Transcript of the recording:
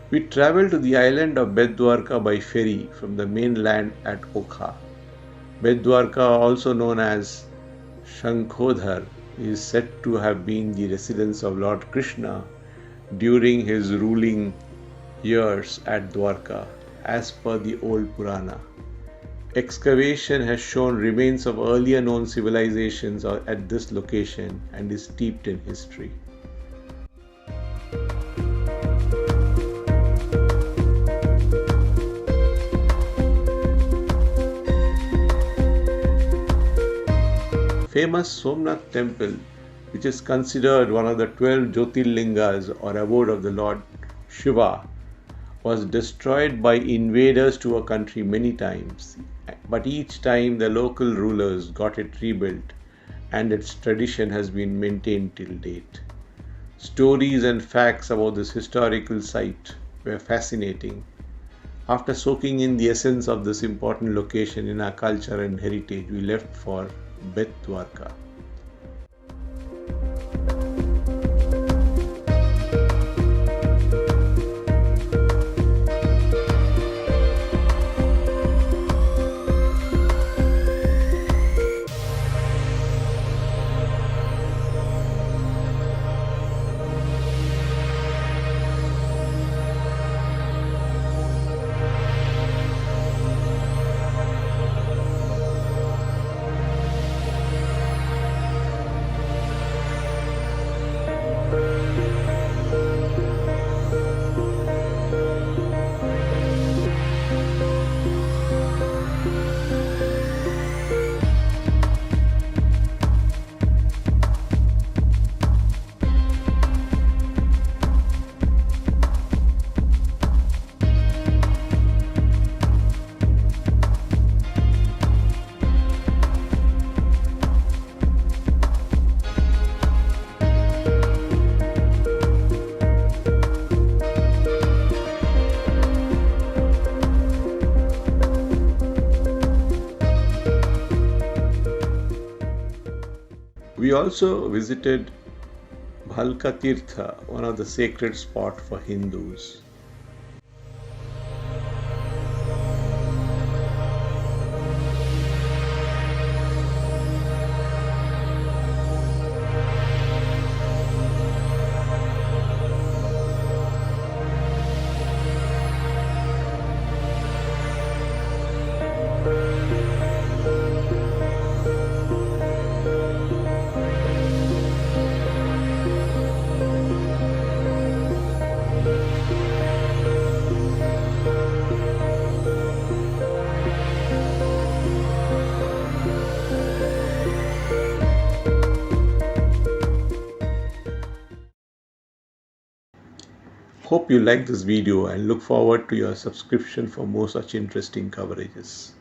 We travel to the island of Bet Dwarka by ferry from the mainland at Okha. Bet Dwarka, also known as Shankhodhar, is said to have been the residence of Lord Krishna during his ruling years at Dwarka, as per the old Purana. Excavation has shown remains of earlier known civilizations at this location and is steeped in history. Famous Somnath Temple, which is considered one of the 12 Jyotirlingas or abode of the Lord Shiva, was destroyed by invaders to a country many times, but each time the local rulers got it rebuilt and its tradition has been maintained till date. Stories and facts about this historical site were fascinating. After soaking in the essence of this important location in our culture and heritage, we left for Bet Dwarka. We also visited Bhalka Tirtha, one of the sacred spots for Hindus. Hope you like this video and look forward to your subscription for more such interesting coverages.